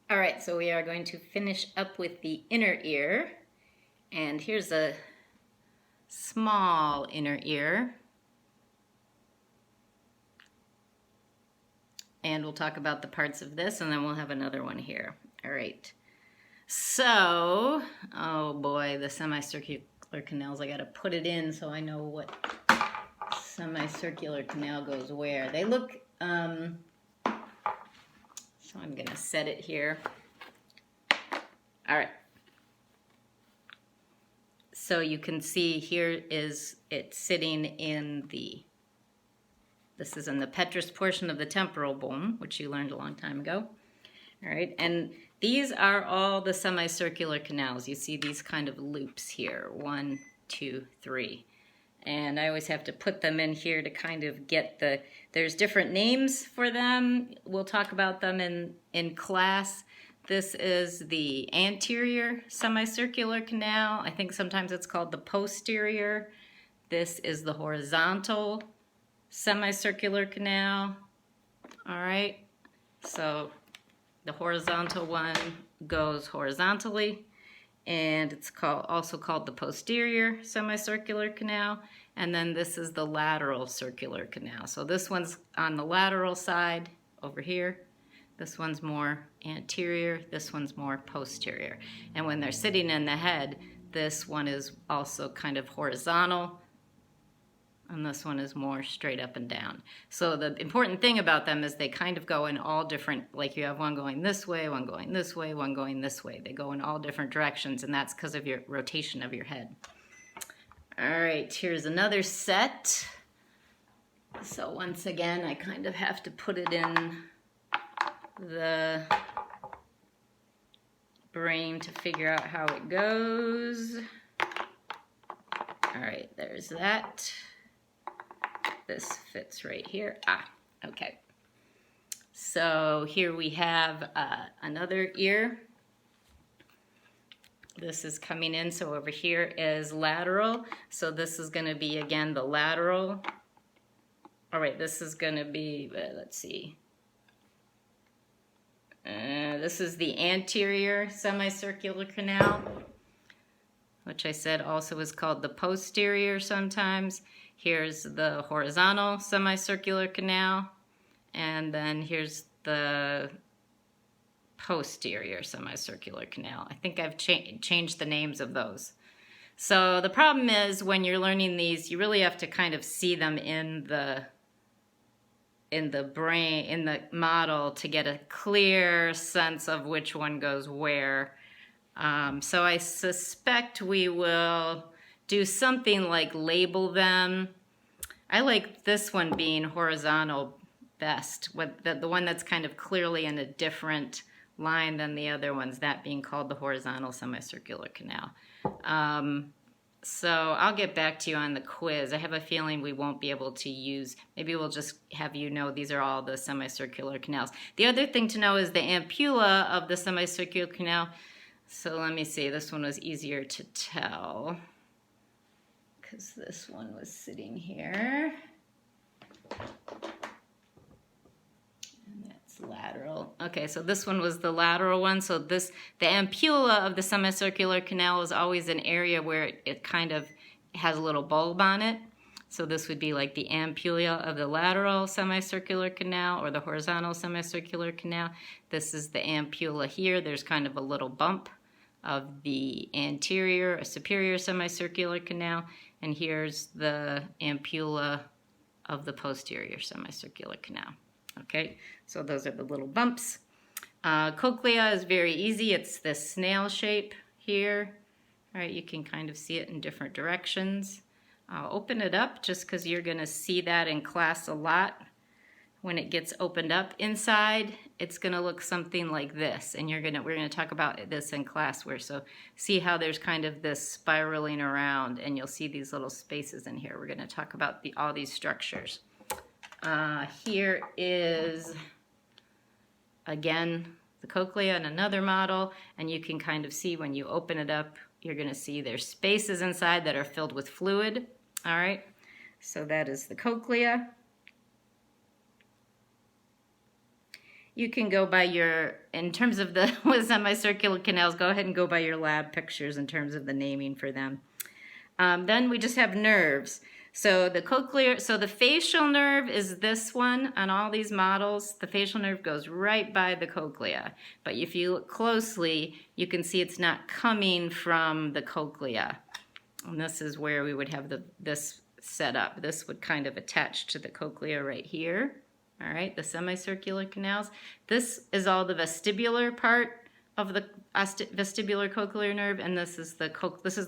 All right, so we are going to finish up with the inner ear. And here's a small inner ear. And we'll talk about the parts of this, and then we'll have another one here. All right. So, oh boy, the semicircular canals, I got to put it in so I know what semicircular canal goes where. They look, so I'm going to set it here. All right. So you can see here is it sitting in this is in the petrous portion of the temporal bone, which you learned a long time ago. All right, and these are all the semicircular canals. You see these kind of loops here, 1, 2, 3. And I always have to put them in here to kind of get there's different names for them. We'll talk about them in class. This is the anterior semicircular canal. I think sometimes it's called the posterior. This is the horizontal semicircular canal. All right, so the horizontal one goes horizontally, and it's also called the posterior semicircular canal. And then this is the lateral circular canal. So this one's on the lateral side over here. This one's more anterior, this one's more posterior. And when they're sitting in the head, this one is also kind of horizontal, and this one is more straight up and down. So the important thing about them is they kind of go in all different, like you have one going this way, one going this way, one going this way. They go in all different directions, and that's because of your rotation of your head. All right, here's another set. So once again, I kind of have to put it in the brain to figure out how it goes. All right, there's that. This fits right here. Okay. So here we have another ear. This is coming in, so over here is lateral. So this is going to be, again, the lateral. All right, this is going to be, let's see. This is the anterior semicircular canal, which I said also is called the posterior sometimes. Here's the horizontal semicircular canal, and then here's the posterior semicircular canal. I think I've changed the names of those. So the problem is when you're learning these, you really have to kind of see them in the brain, in the model, to get a clear sense of which one goes where. So I suspect we will do something like label them. I like this one being horizontal best, with the one that's kind of clearly in a different line than the other ones, that being called the horizontal semicircular canal. So I'll get back to you on the quiz. I have a feeling we won't be able to use, maybe we'll just have you know these are all the semicircular canals. The other thing to know is the ampulla of the semicircular canal. So let me see, this one was easier to tell because this one was sitting here. And that's lateral. Okay, so this one was the lateral one. So the ampulla of the semicircular canal is always an area where it kind of has a little bulb on it. So this would be like the ampulla of the lateral semicircular canal or the horizontal semicircular canal. This is the ampulla here. There's kind of a little bump of the anterior, superior semicircular canal, and here's the ampulla of the posterior semicircular canal. Okay, so those are the little bumps. Cochlea is very easy. It's this snail shape here. All right, you can kind of see it in different directions. I'll open it up just because you're going to see that in class a lot. When it gets opened up inside, it's going to look something like this, and we're going to talk about this in class. So see how there's kind of this spiraling around, and you'll see these little spaces in here. We're going to talk about all these structures. Here is, again, the cochlea in another model, and you can kind of see when you open it up, you're going to see there's spaces inside that are filled with fluid. All right, so that is the cochlea. you can go by your, in terms of the semicircular canals, go ahead and go by your lab pictures in terms of the naming for them. Then we just have nerves. So the cochlear, so the facial nerve is this one on all these models. The facial nerve goes right by the cochlea. But if you look closely, you can see it's not coming from the cochlea. And this is where we would have this set up. This would kind of attach to the cochlea right here. All right, the semicircular canals. This is all the vestibular part of the vestibular cochlear nerve, and this is the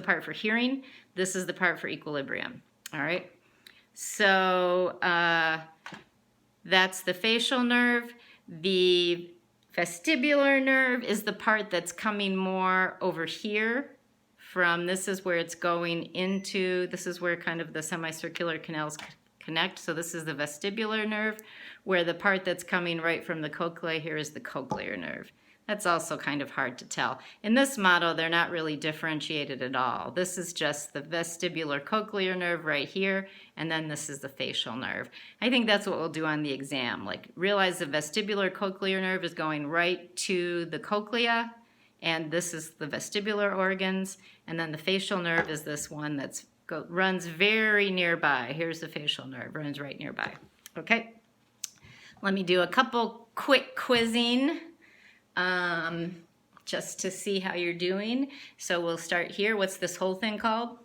part for hearing. This is the part for equilibrium. All right, so that's the facial nerve. The vestibular nerve is the part that's coming more over here from, this is where it's going into, this is where kind of the semicircular canals connect. So this is the vestibular nerve, where the part that's coming right from the cochlea here is the cochlear nerve. That's also kind of hard to tell. In this model, they're not really differentiated at all. This is just the vestibular cochlear nerve right here, and then this is the facial nerve. I think that's what we'll do on the exam. Like, realize the vestibular cochlear nerve is going right to the cochlea, and this is the vestibular organs, and then the facial nerve is this one that's runs very nearby. Here's the facial nerve, runs right nearby. Okay, let me do a couple quick quizzing. Just to see how you're doing. So we'll start here. What's this whole thing called?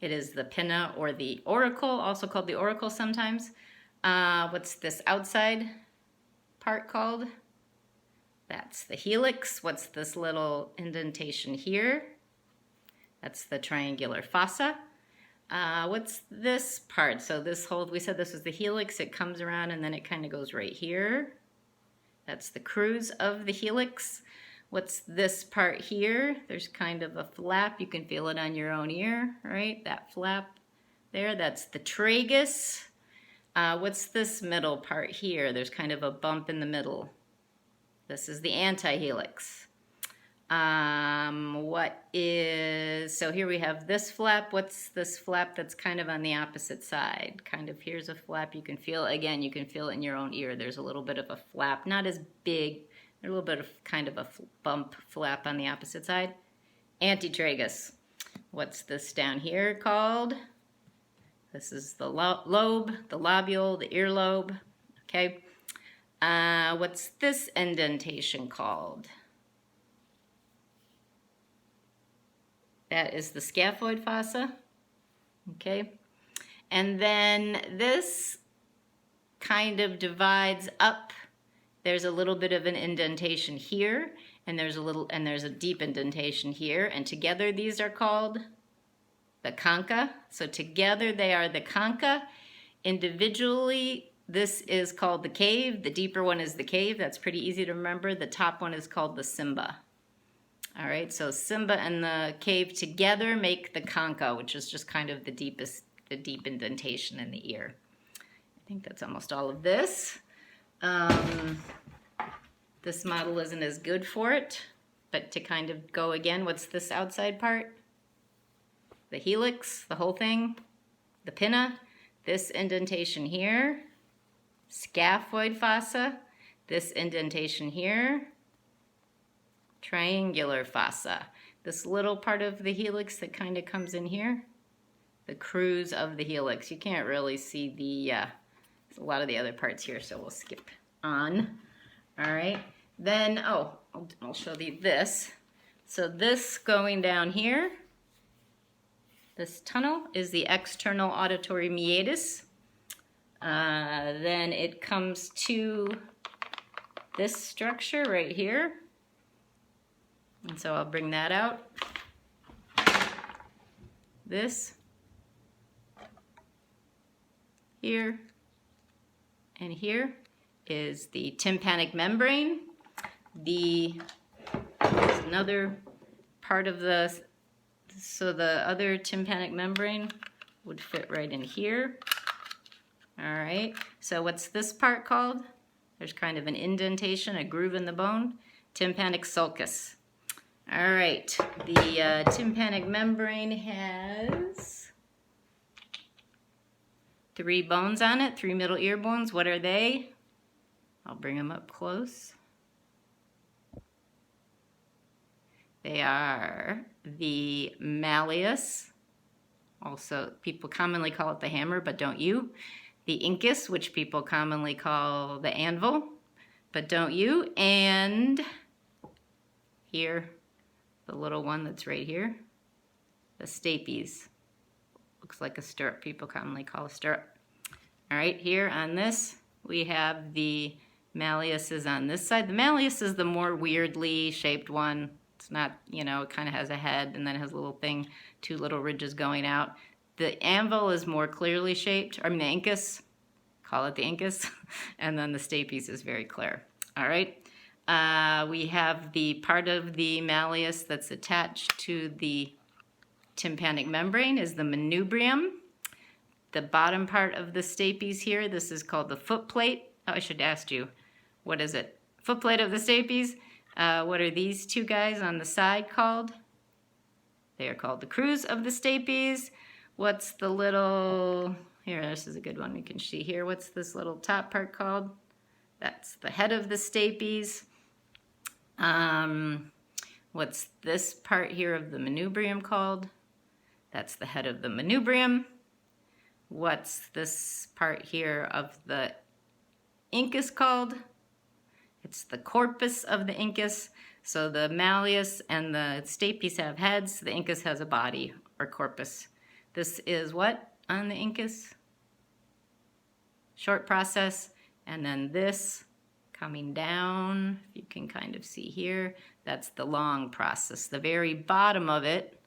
It is the pinna or the auricle, also called the auricle sometimes. What's this outside part called? That's the helix. What's this little indentation here? That's the triangular fossa. What's this part? So this whole, we said this was the helix. It comes around and then it kind of goes right here. That's the crus of the helix. What's this part here? There's kind of a flap. You can feel it on your own ear, right? That flap there, that's the tragus. What's this middle part here? There's kind of a bump in the middle. This is the antihelix. So here we have this flap. What's this flap that's kind of on the opposite side? Kind of, here's a flap. You can feel, again, you can feel it in your own ear. There's a little bit of a flap, not as big, a little bit of kind of a bump flap on the opposite side. Antitragus. What's this down here called? This is the lobe, the lobule, the earlobe. Okay. What's this indentation called? That is the scaphoid fossa, okay? And then this kind of divides up. There's a little bit of an indentation here, and there's a deep indentation here, and together these are called the concha. So together they are the concha. Individually, this is called the cave. The deeper one is the cave. That's pretty easy to remember. The top one is called the cymba. All right, so cymba and the cave together make the concha, which is just kind of the deep indentation in the ear. I think that's almost all of this. This model isn't as good for it, but to kind of go again, what's this outside part? The helix, the whole thing, the pinna, this indentation here, scaphoid fossa, this indentation here, triangular fossa. This little part of the helix that kind of comes in here, the crus of the helix. You can't really see a lot of the other parts here, so we'll skip on. All right, then, I'll show you this. So this going down here, this tunnel is the external auditory meatus. Then it comes to this structure right here. And so I'll bring that out. This, here, and here is the tympanic membrane. There's another part of so the other tympanic membrane would fit right in here. All right, so what's this part called? There's kind of an indentation, a groove in the bone, tympanic sulcus. All right, the tympanic membrane has 3 bones on it, 3 middle ear bones. What are they? I'll bring them up close. They are the malleus, also people commonly call it the hammer, but don't you. The incus, which people commonly call the anvil, but don't you. And here, the little one that's right here, the stapes. Looks like a stirrup, people commonly call a stirrup. All right, here on this, we have the malleus is on this side. The malleus is the more weirdly shaped one. It's not, you know, it kind of has a head and then it has a little thing, two little ridges going out. The anvil is more clearly shaped, I mean the incus, call it the incus, and then the stapes is very clear. All right, we have the part of the malleus that's attached to the tympanic membrane is the manubrium. The bottom part of the stapes here, this is called the foot plate. Oh, I should ask you, what is it? Foot plate of the stapes. What are these two guys on the side called? They are called the crus of the stapes. What's the little, here, this is a good one we can see here. What's this little top part called? That's the head of the stapes. What's this part here of the manubrium called? That's the head of the manubrium. What's this part here of the incus called? It's the corpus of the incus. So the malleus and the stapes have heads. The incus has a body or corpus. This is what on the incus? Short process. And then this coming down, if you can kind of see here, that's the long process. The very bottom of it,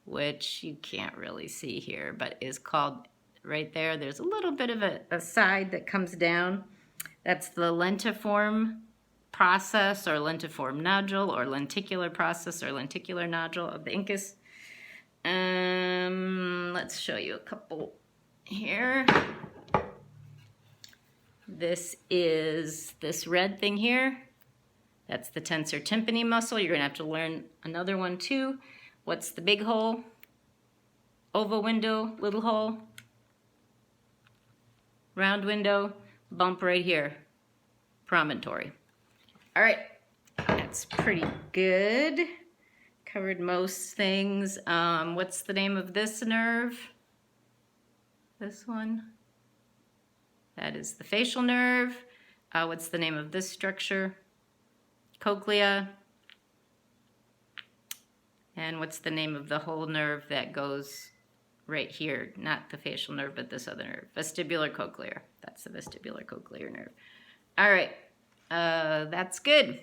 which you can't really see here, but is called right there. There's a little bit of a side that comes down. That's the lentiform process or lentiform nodule or lenticular process or lenticular nodule of the incus. Let's show you a couple here. This is this red thing here. That's the tensor tympani muscle. You're going to have to learn another one too. What's the big hole? Oval window, little hole, round window, bump right here, promontory. All right, that's pretty good. Covered most things. What's the name of this nerve? This one? That is the facial nerve. What's the name of this structure? Cochlea. And what's the name of the whole nerve that goes right here? Not the facial nerve, but this other nerve. Vestibular cochlear. That's the vestibular cochlear nerve. All right, that's good.